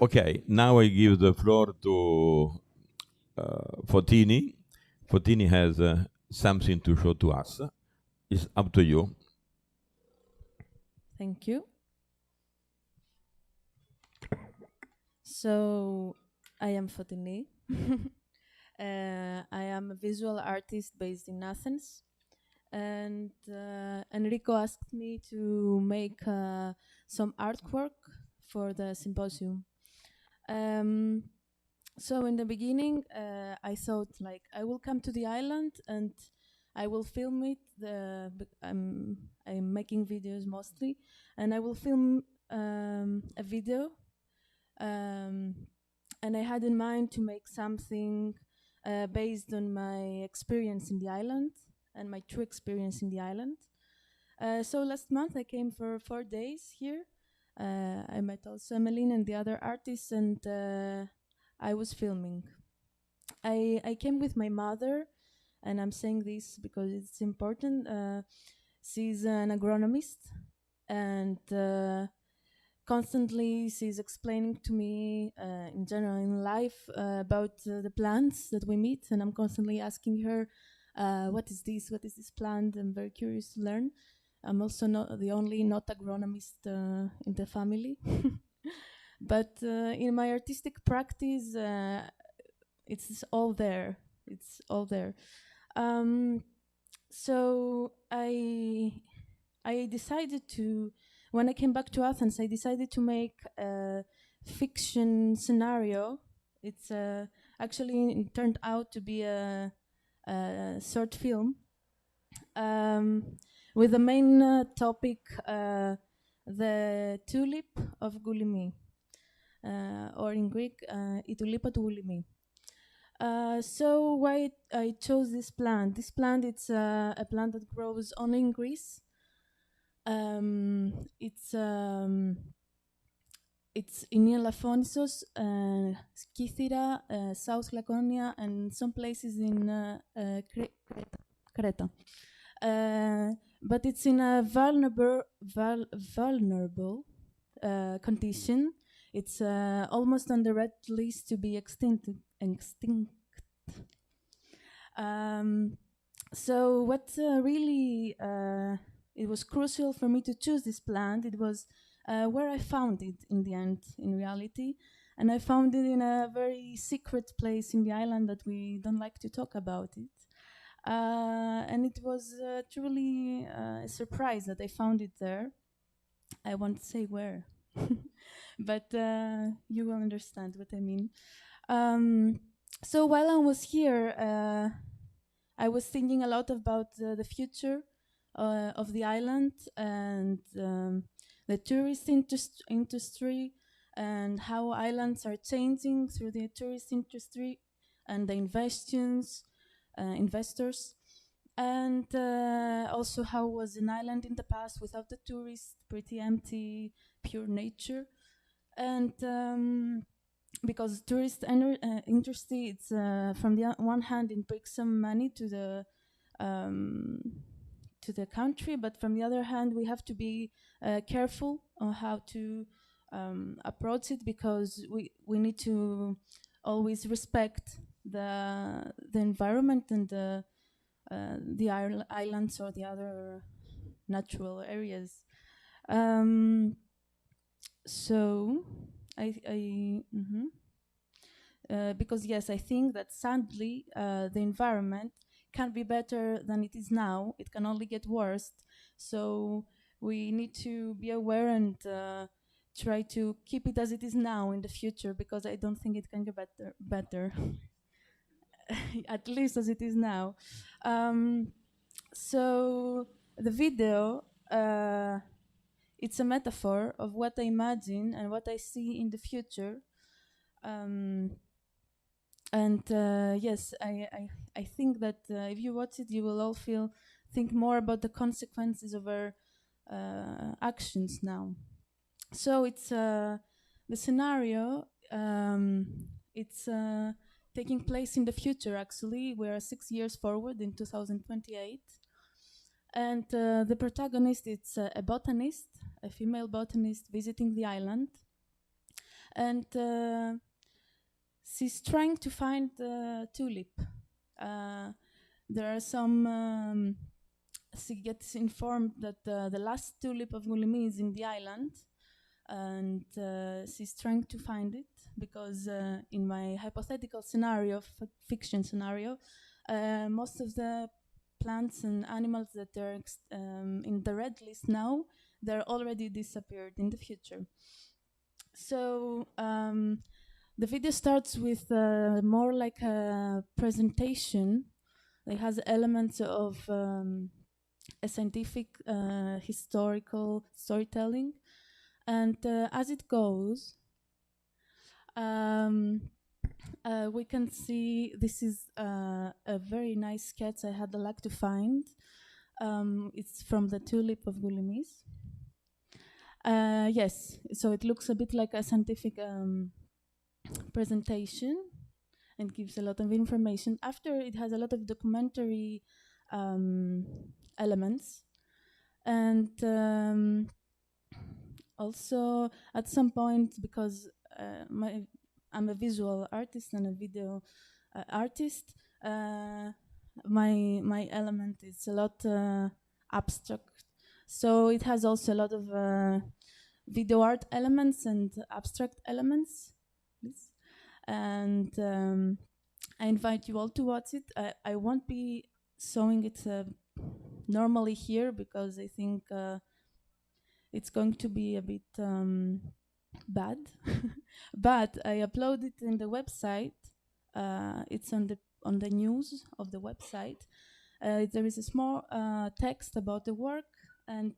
Okay, now I give the floor to Fotini. Fotini has something to show to us. It's up to you. Thank you. So, I am Fotini. I am a visual artist based in Athens. And Enrico asked me to make some artwork for the symposium. So in the beginning, I thought like I will come to the island and I will film it. I'm making videos mostly, and I will film a video. And I had in mind to make something based on my experience in the island and my true experience in the island. So last month I came for 4 days here. I met also Emmeline and the other artists, and I was filming. I came with my mother, and I'm saying this because it's important. She's an agronomist, and constantly she's explaining to me in general in life about the plants that we meet, and I'm constantly asking her, what is this plant? I'm very curious to learn. I'm also not the only not agronomist in the family. But in my artistic practice, it's all there. It's all there. So I decided to, when I came back to Athens, I decided to make a fiction scenario. It's actually it turned out to be a short film with the main topic, the tulip of Goulimi, or in Greek, η τουλίπα του Goulimi. So why I chose this plant? This plant, it's a plant that grows only in Greece. It's in Elafonisos, Skythera, South Laconia, and some places in Creta. But it's in a vulnerable condition. It's almost on the red list to be extinct. So what really it was crucial for me to choose this plant. It was where I found it in the end, in reality. And I found it in a very secret place in the island that we don't like to talk about it. And it was truly a surprise that I found it there. I won't say where, but you will understand what I mean. So while I was here, I was thinking a lot about the future of the island and the tourist industry and how islands are changing through the tourist industry and the investors, and also how was an island in the past without the tourists, pretty empty, pure nature. And because tourist industry, it's from the one hand it brings some money to the country, but from the other hand we have to be careful on how to approach it, because we need to always respect the environment and the islands or the other natural areas. So because yes, I think that sadly the environment can't be better than it is now. It can only get worse. So we need to be aware and try to keep it as it is now in the future, because I don't think it can get better. At least as it is now. So the video, it's a metaphor of what I imagine and what I see in the future. And yes, I think that if you watch it, you will all think more about the consequences of our actions now. So it's the scenario. It's taking place in the future. Actually, we are 6 years forward in 2028, and the protagonist, it's a botanist, a female botanist visiting the island. and she's trying to find the tulip. There are some. She gets informed that the last tulip of Goulimi is in the island, and she's trying to find it because in my hypothetical scenario, fiction scenario, most of the plants and animals that are in the red list now, they're already disappeared in the future. So the video starts with more like a presentation. It has elements of a scientific, historical storytelling, and as it goes, we can see this is a very nice sketch I had the luck to find. It's from the tulip of Goulimis. Yes, so it looks a bit like a scientific presentation and gives a lot of information. After, it has a lot of documentary elements, and also at some point, because I'm a visual artist and a video artist, my element is a lot abstract. So it has also a lot of video art elements and abstract elements. Please. And I invite you all to watch it. I won't be showing it normally here because I think it's going to be a bit bad. But I upload it in the website. It's on the news of the website. There is a small text about the work, and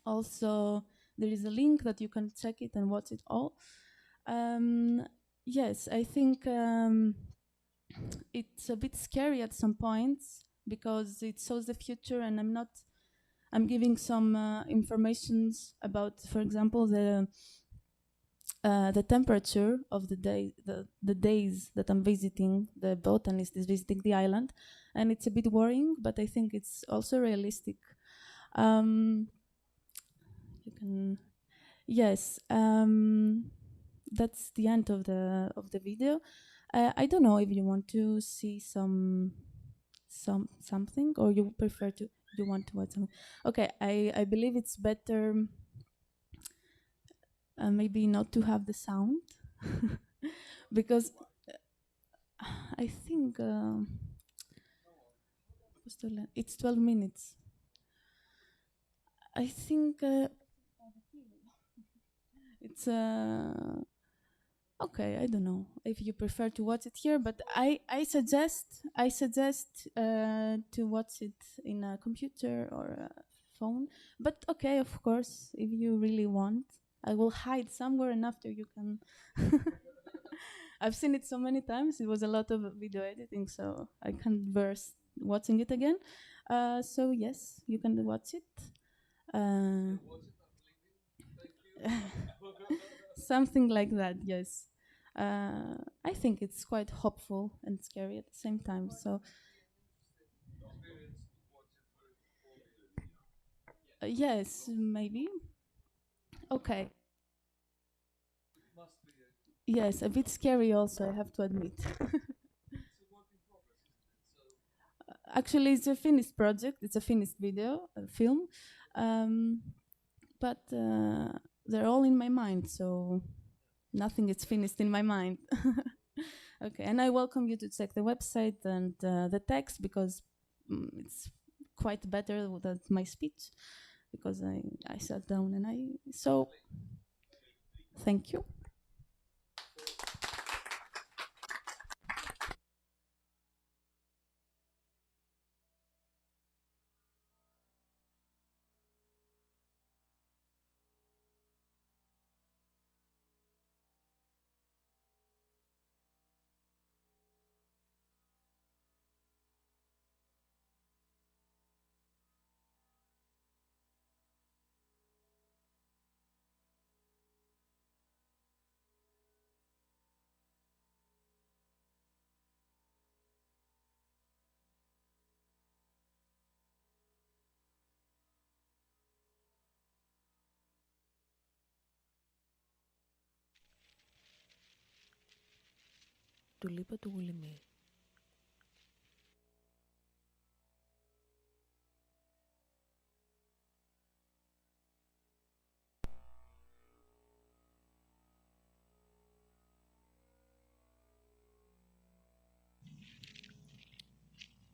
also there is a link that you can check it and watch it all. Yes, I think it's a bit scary at some points because it shows the future, and I'm giving some informations about, for example, the temperature of the day, the days that I'm visiting. The botanist is visiting the island, and it's a bit worrying, but I think it's also realistic. You can, yes. That's the end of the video. I don't know if you want to see something, or you prefer to you want to watch something. Okay, I believe it's better maybe not to have the sound because I think it's 12 minutes. I think it's okay. I don't know if you prefer to watch it here, but I suggest to watch it in a computer or a phone. But okay, of course, if you really want, I will hide somewhere, and after you can. I've seen it so many times. It was a lot of video editing, so I can't bear watching it again. So yes, you can watch it. Something like that, yes. I think it's quite hopeful and scary at the same time. So, yes, maybe. Okay. Yes, a bit scary also, I have to admit. Actually, it's a finished project. It's a finished video, a film. But they're all in my mind, so nothing is finished in my mind. Okay, and I welcome you to check the website and the text because it's quite better than my speech because I sat down and so thank you. τουλίπα του Goulimi.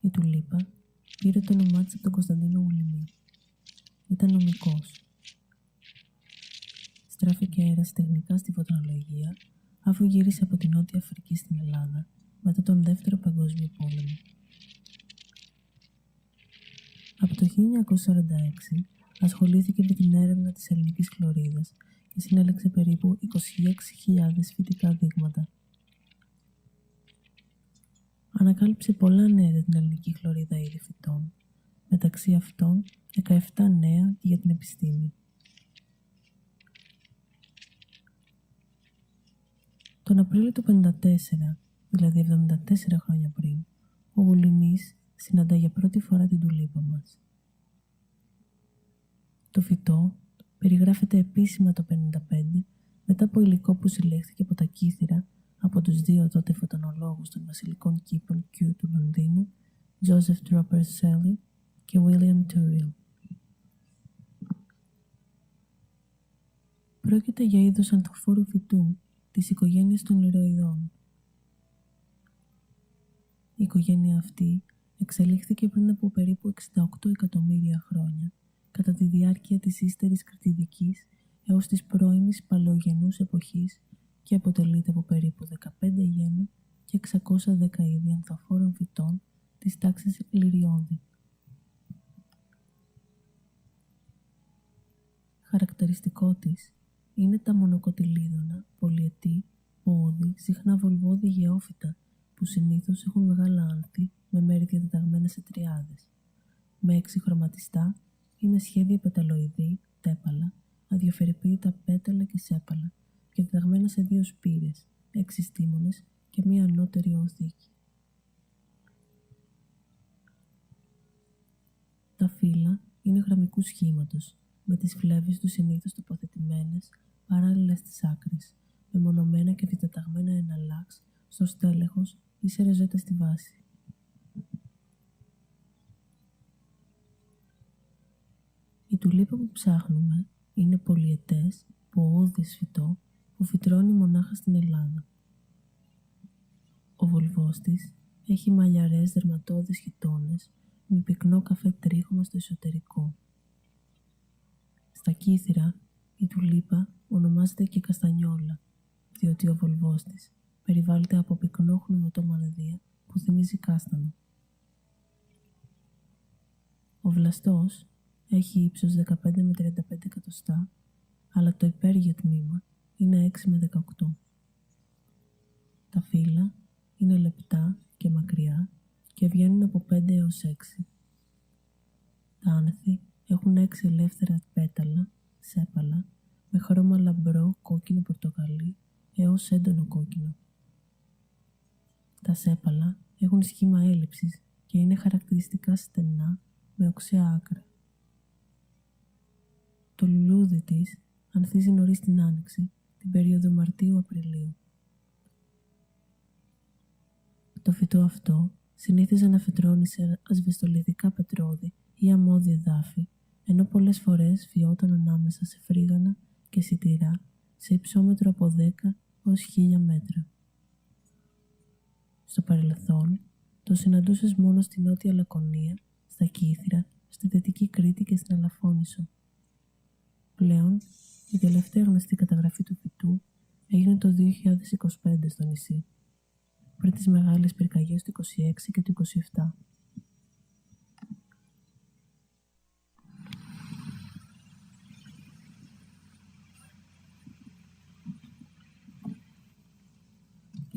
Η τουλίπα πήρε το όνομά της από τον Κωνσταντίνο Goulimi. Ήταν νομικός. Στράφηκε αερασιτεχνικά στη βοτανολογία αφού γύρισε από την Νότια Αφρική στην Ελλάδα μετά τον Δεύτερο Παγκόσμιο Πόλεμο. Από το 1946 ασχολήθηκε με την έρευνα της ελληνικής χλωρίδας και συνέλεξε περίπου 26.000 φυτικά δείγματα. Ανακάλυψε πολλά νέα για την ελληνική χλωρίδα είδη φυτών, μεταξύ αυτών 17 νέα και για την επιστήμη. Τον Απρίλιο του 1954, δηλαδή 74 χρόνια πριν, ο Γουλιμής συναντά για πρώτη φορά την τουλίπα μας. Το φυτό περιγράφεται επίσημα το 1955 μετά από υλικό που συλλέχθηκε από τα κύθυρα από τους δύο τότε φωτονολόγους των βασιλικών κήπων Kew του Λονδίνου, Joseph Dropper Selly και William Tyrrell. Πρόκειται για είδος ανθοφόρου φυτού της οικογένειας των ηρωιδών. Η οικογένεια αυτή εξελίχθηκε πριν από περίπου 68 εκατομμύρια χρόνια κατά τη διάρκεια της ύστερης κρητιδικής έως της πρώιμης παλαιογενούς εποχής και αποτελείται από περίπου 15 γέννη και 610 είδη ανθοφόρων φυτών της τάξης Λυριώδη. Χαρακτηριστικό της είναι τα μονοκοτυλίδωνα, πολυετή, πόδι, συχνά βολβώδη γεώφυτα που συνήθως έχουν μεγάλα άνθη με μέρη διατεταγμένα σε τριάδες, με 6 χρωματιστά ή με σχέδια πεταλοειδή, τέπαλα, αδιοφερειποίητα πέταλα και σέπαλα και διδαγμένα σε 2 σπήρες, 6 στήμονες και μία ανώτερη οθήκη. Τα φύλλα είναι γραμμικού σχήματος, με τις φλέβες του συνήθως τοποθετημένες παράλληλα στις άκρες, μεμονωμένα και διτεταγμένα εναλλάξ στο στέλεχος ή σε ροζέτα στη βάση. Η τουλίπα που ψάχνουμε είναι πολυετές, ποώδης φυτό που φυτρώνει μονάχα στην Ελλάδα. Ο βολβός της έχει μαλλιαρές δερματώδεις χιτώνες με πυκνό καφέ τρίχωμα στο εσωτερικό. Στα κύθυρα η τουλίπα ονομάζεται και καστανιόλα, διότι ο βολβός της περιβάλλεται από πυκνό χνουδωτό μανεδία που θυμίζει κάστανο. Ο βλαστός έχει ύψος 15 με 35 εκατοστά, αλλά το υπέργειο τμήμα είναι 6 με 18. Τα φύλλα είναι λεπτά και μακριά και βγαίνουν από 5 έως 6. Τα άνθη έχουν 6 ελεύθερα πέταλα, σέπαλα, με χρώμα λαμπρό, κόκκινο, πορτοκαλί έως έντονο κόκκινο. Τα σέπαλα έχουν σχήμα έλλειψης και είναι χαρακτηριστικά στενά με οξέα άκρα. Το λουλούδι της ανθίζει νωρίς την άνοιξη, την περίοδο Μαρτίου-Απριλίου. Το φυτό αυτό συνήθιζε να φυτρώνει σε ασβεστολιθικά πετρώδη ή αμμώδη εδάφη, ενώ πολλές φορές φυόταν ανάμεσα σε φρίγανα και σιτηρά σε υψόμετρο από 10 ως 1000 μέτρα. Στο παρελθόν, το συναντούσες μόνο στη Νότια Λακωνία, στα Κύθυρα, στη Δυτική Κρήτη και στην Ελαφώνησο. Πλέον, η τελευταία γνωστή καταγραφή του φυτού έγινε το 2025 στο νησί, πριν τις μεγάλες πυρκαγιές του 26 και του 27.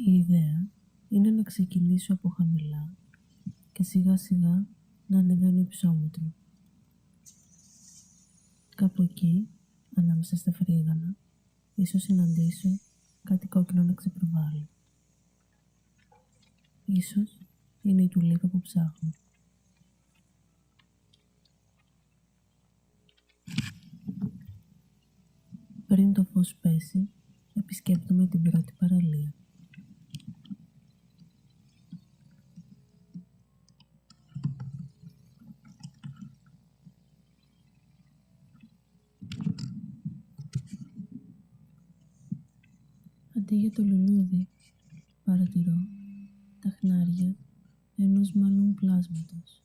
Η ιδέα είναι να ξεκινήσω από χαμηλά και σιγά σιγά να ανεβαίνω υψόμετρο. Κάπου εκεί, ανάμεσα στα φρίγανα, ίσως συναντήσω κάτι κόκκινο να ξεπροβάλλει. Ίσως είναι η τουλίπα που ψάχνω. Πριν το φως πέσει, επισκέπτομαι την πρώτη παραλία. Αντί για το λουλούδι, παρατηρώ τα χνάρια ενός μαλλούν πλάσματος.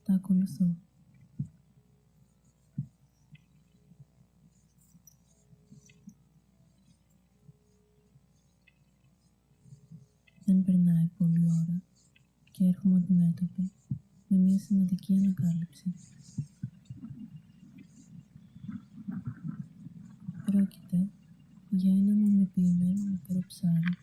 Τα ακολουθώ. Δεν περνάει πολλή ώρα και έρχομαι αντιμέτωπη με μια σημαντική ανακάλυψη. Πρόκειται για ένα μομιοποιημένο μικρό ψάρι.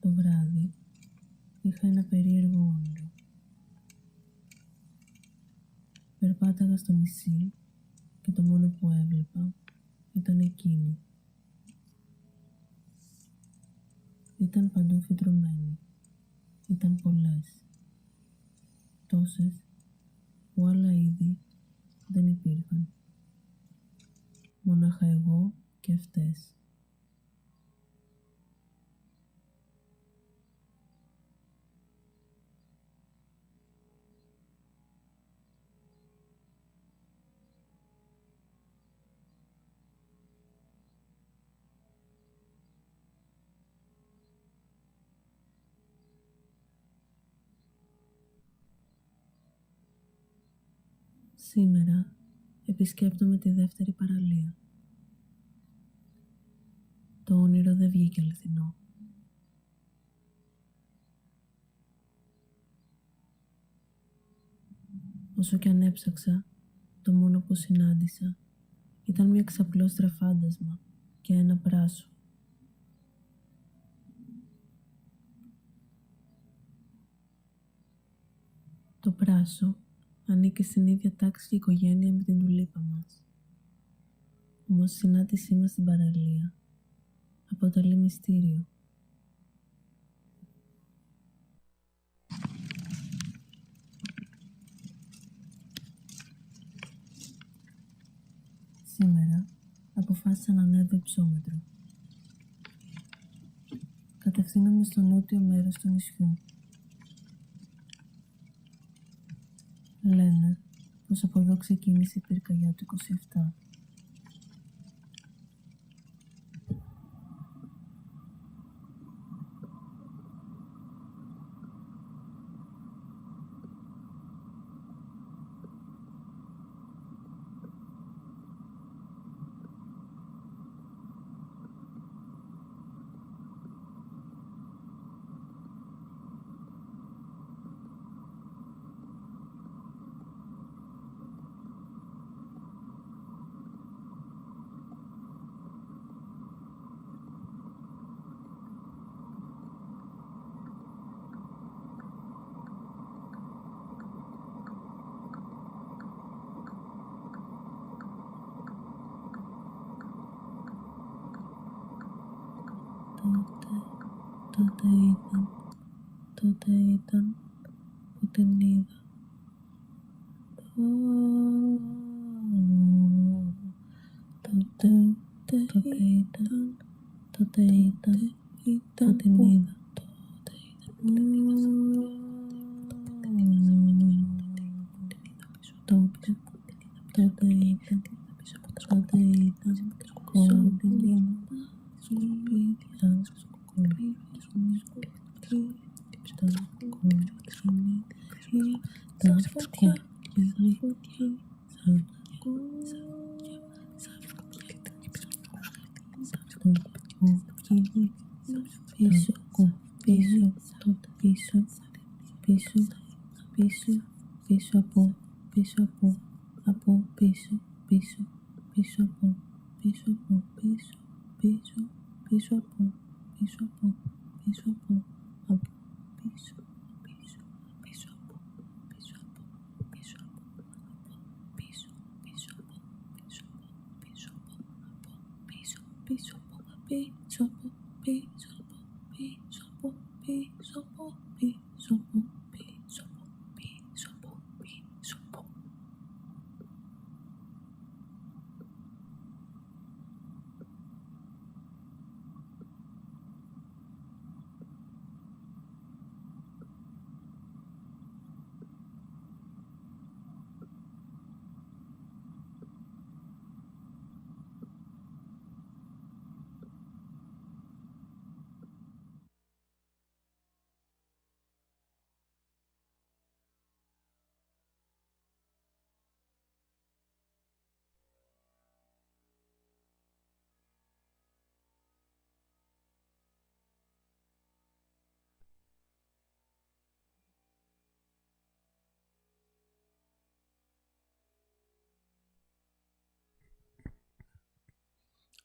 Το βράδυ είχα ένα περίεργο όνειρο. Περπάταγα στο νησί και το μόνο που έβλεπα ήταν εκείνη. Ήταν παντού φυτρωμένη. Ήταν πολλές. Τόσες που άλλα είδη δεν υπήρχαν. Μονάχα εγώ και αυτές. Σήμερα επισκέπτομαι τη δεύτερη παραλία. Το όνειρο δεν βγήκε αληθινό. Όσο κι αν έψαξα, το μόνο που συνάντησα ήταν μια ξαπλώστρα φάντασμα και ένα πράσο. Το πράσο ανήκει στην ίδια τάξη και οικογένεια με την τουλίπα μας. Όμως η συνάντησή μας στην παραλία αποτελεί μυστήριο. Σήμερα αποφάσισα να ανέβω υψόμετρο. Κατευθύνομαι στο νότιο μέρος του νησιού. Λένε πως από εδώ ξεκίνησε η πυρκαγιά του 27. Τότε ήταν που την είδα. Τότε ήταν που την είδα. σαν φωτιά, σαν φωτιά, σαν πίσω, πίσω, πίσω, πίσω, πίσω, πίσω από πίσω, πίσω, πίσω, πίσω από πίσω, πίσω, πίσω, πίσω από πίσω, πίσω από πίσω, πίσω, πίσω από πίσω, πίσω, πίσω, πίσω από πίσω, πίσω, πίσω, πίσω από πίσω, πίσω, πίσω, πίσω, πίσω, πίσω, πίσω, πίσω.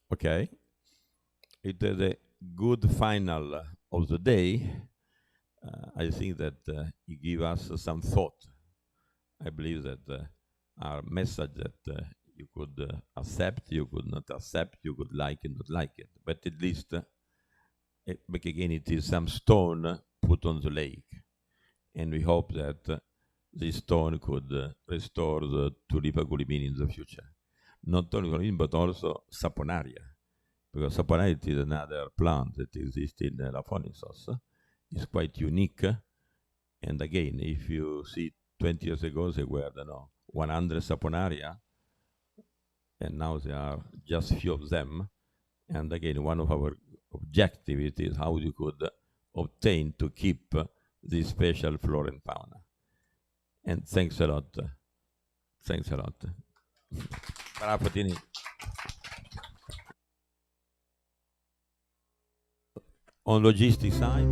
Okay, it is a good final of the day. I think that it gives us some thought. I believe that our message that you could accept, you could not accept, you could like it, not like it, but at least, but again, it is some stone put on the lake, and we hope that this stone could restore the tulip Goulimi in the future. Not only Goulimi, but also Saponaria, because Saponaria is another plant that exists in Elafonisos. It's quite unique, and again, if you see 20 years ago, there were, 100 Saponaria, and now there are just few of them. And again, one of our objectives is how you could obtain to keep this special flora and fauna. And thanks a lot. Thanks a lot. Bravo, Fotini. On logistics side,